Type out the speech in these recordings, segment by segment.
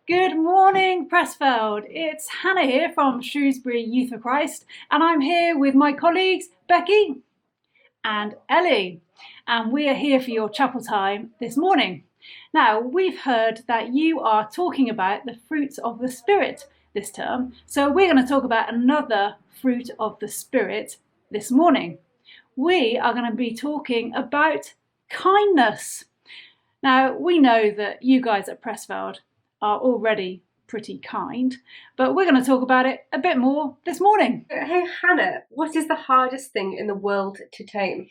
Good morning, Prestfelde. It's Hannah here from Shrewsbury Youth for Christ, and I'm here with my colleagues Becky and Ellie, and we are here for your chapel time this morning. Now, we've heard that you are talking about the fruits of the Spirit this term, so we're going to talk about another fruit of the Spirit this morning. We are going to be talking about kindness. Now, we know that you guys at Prestfelde are already pretty kind, but we're going to talk about it a bit more this morning. Hey Hannah, what is the hardest thing in the world to tame?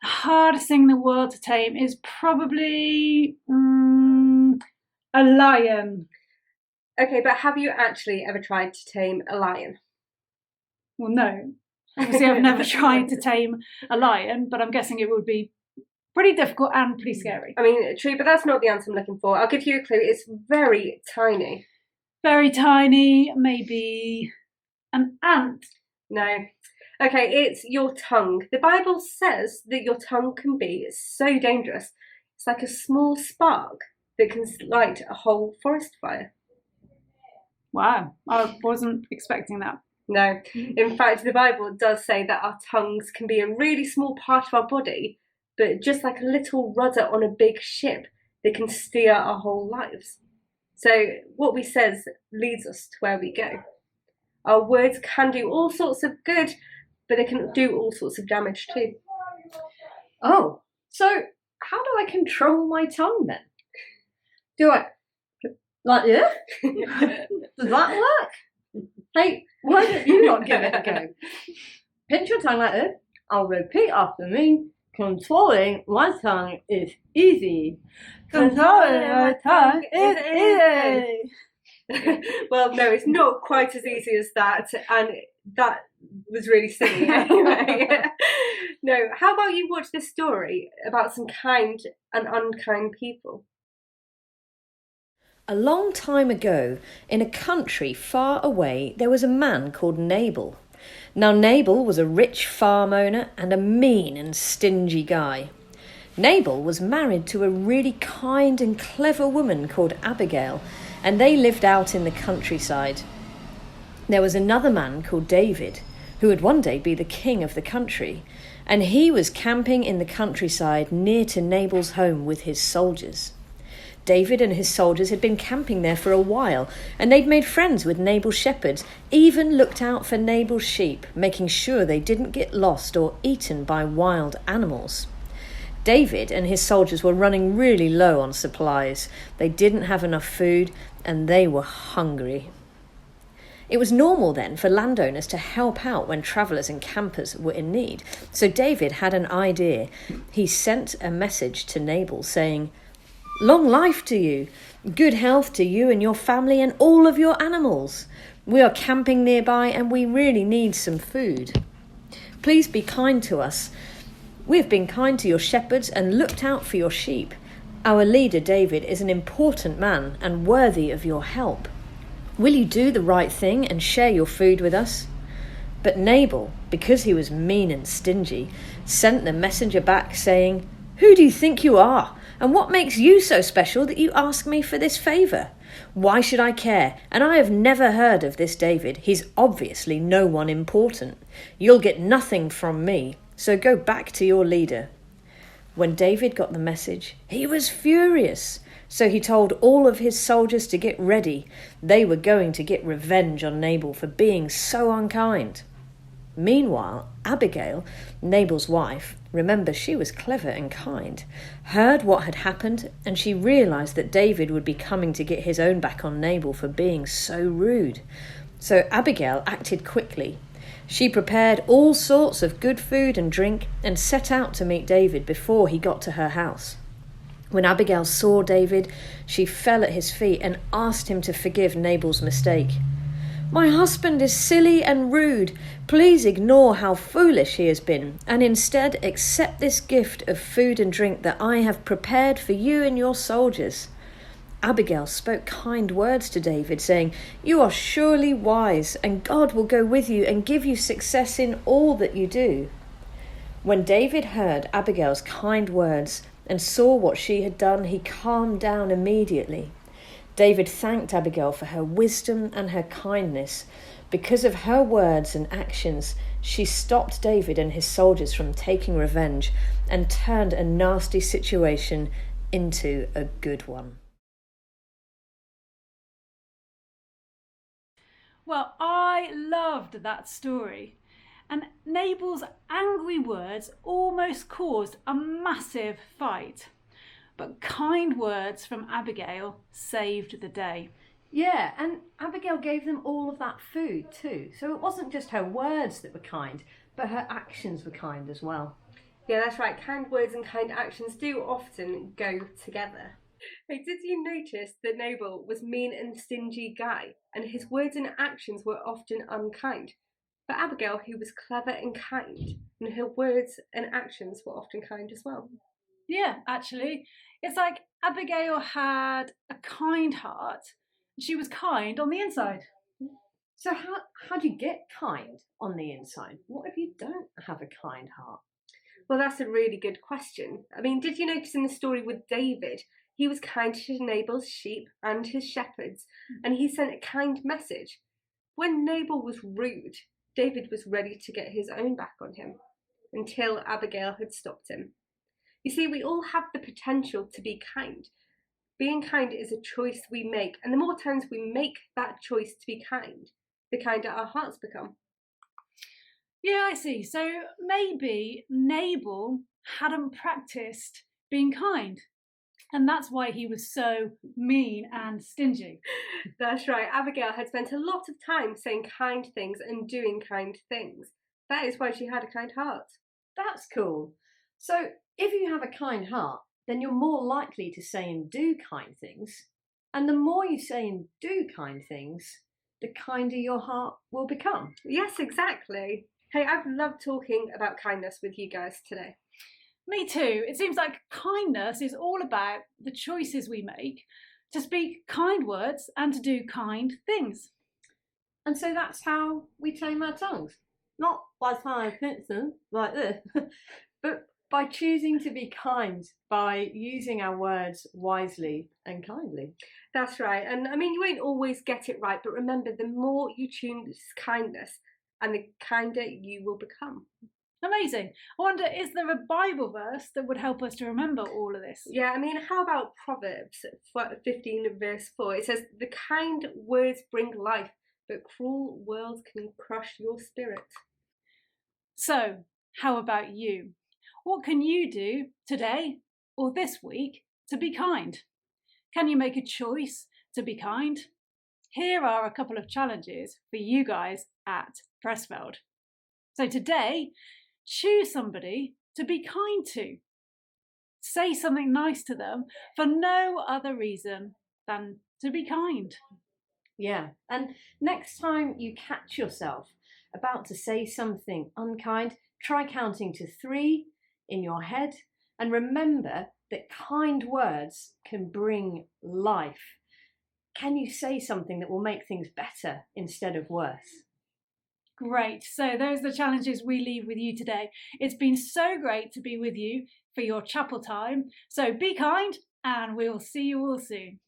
The hardest thing in the world to tame is probably a lion. Okay, but have you actually ever tried to tame a lion? Well, no. Obviously, I've never tried to tame a lion, but I'm guessing it would be pretty difficult and pretty scary. I mean, true, but that's not the answer I'm looking for. I'll give you a clue. It's very tiny. Very tiny, maybe an ant. No. Okay, it's your tongue. The Bible says that your tongue can be so dangerous. It's like a small spark that can light a whole forest fire. Wow, I wasn't expecting that. No. In fact, the Bible does say that our tongues can be a really small part of our body, but just like a little rudder on a big ship that can steer our whole lives. So what we says leads us to where we go. Our words can do all sorts of good, but they can do all sorts of damage too. Oh, so how do I control my tongue then? Do I, like this? Does that work? Hey, why don't you not give it a go? Pinch your tongue like this. I'll repeat after me. Controlling my tongue is easy. Controlling my tongue is easy. Well, no, it's not quite as easy as that, and that was really silly anyway. No, how about you watch this story about some kind and unkind people? A long time ago, in a country far away, there was a man called Nabal. Now, Nabal was a rich farm owner and a mean and stingy guy. Nabal was married to a really kind and clever woman called Abigail, and they lived out in the countryside. There was another man called David, who would one day be the king of the country, and he was camping in the countryside near to Nabal's home with his soldiers. David and his soldiers had been camping there for a while, and they'd made friends with Nabal's shepherds, even looked out for Nabal's sheep, making sure they didn't get lost or eaten by wild animals. David and his soldiers were running really low on supplies. They didn't have enough food, and they were hungry. It was normal then for landowners to help out when travellers and campers were in need. So David had an idea. He sent a message to Nabal saying, "Long life to you, good health to you and your family and all of your animals. We are camping nearby and we really need some food. Please be kind to us. We have been kind to your shepherds and looked out for your sheep. Our leader David is an important man and worthy of your help. Will you do the right thing and share your food with us?" But Nabal, because he was mean and stingy, sent the messenger back saying, "Who do you think you are? And what makes you so special that you ask me for this favour? Why should I care? And I have never heard of this David. He's obviously no one important. You'll get nothing from me, so go back to your leader." When David got the message, he was furious. So he told all of his soldiers to get ready. They were going to get revenge on Nabal for being so unkind. Meanwhile, Abigail, Nabal's wife, remember she was clever and kind, heard what had happened, and she realised that David would be coming to get his own back on Nabal for being so rude. So Abigail acted quickly. She prepared all sorts of good food and drink and set out to meet David before he got to her house. When Abigail saw David, she fell at his feet and asked him to forgive Nabal's mistake. "My husband is silly and rude. Please ignore how foolish he has been, and instead accept this gift of food and drink that I have prepared for you and your soldiers." Abigail spoke kind words to David, saying, "You are surely wise, and God will go with you and give you success in all that you do." When David heard Abigail's kind words and saw what she had done, he calmed down immediately. David thanked Abigail for her wisdom and her kindness. Because of her words and actions, she stopped David and his soldiers from taking revenge and turned a nasty situation into a good one. Well, I loved that story. And Nabal's angry words almost caused a massive fight. But kind words from Abigail saved the day. Yeah, and Abigail gave them all of that food too. So it wasn't just her words that were kind, but her actions were kind as well. Yeah, that's right. Kind words and kind actions do often go together. Hey, did you notice that Nabal was mean and stingy guy, and his words and actions were often unkind? But Abigail, who was clever and kind, and her words and actions were often kind as well. Yeah, actually, it's like Abigail had a kind heart. She was kind on the inside. So how do you get kind on the inside? What if you don't have a kind heart? Well, that's a really good question. I mean, did you notice in the story with David, he was kind to Nabal's sheep and his shepherds, and he sent a kind message. When Nabal was rude, David was ready to get his own back on him, until Abigail had stopped him. You see, we all have the potential to be kind. Being kind is a choice we make, and the more times we make that choice to be kind, the kinder our hearts become. Yeah, I see. So maybe Nabal hadn't practiced being kind, and that's why he was so mean and stingy. That's right. Abigail had spent a lot of time saying kind things and doing kind things. That is why she had a kind heart. That's cool. So if you have a kind heart, then you're more likely to say and do kind things. And the more you say and do kind things, the kinder your heart will become. Yes, exactly. Hey, I've loved talking about kindness with you guys today. Me too. It seems like kindness is all about the choices we make to speak kind words and to do kind things. And so that's how we tame our tongues. Not by trying to pinch them like this, but by choosing to be kind, by using our words wisely and kindly. That's right. And I mean, you won't always get it right, but remember, the more you choose kindness, and the kinder you will become. Amazing. I wonder, is there a Bible verse that would help us to remember all of this? Yeah, I mean, how about Proverbs 15 verse 4? It says, "The kind words bring life, but cruel words can crush your spirit." So, how about you? What can you do today or this week to be kind? Can you make a choice to be kind? Here are a couple of challenges for you guys at Prestfelde. So today, choose somebody to be kind to. Say something nice to them for no other reason than to be kind. Yeah, and next time you catch yourself about to say something unkind, try counting to 3 in your head and remember that kind words can bring life. Can you say something that will make things better instead of worse? Great. So those are the challenges we leave with you today. It's been so great to be with you for your chapel time. So be kind and we'll see you all soon.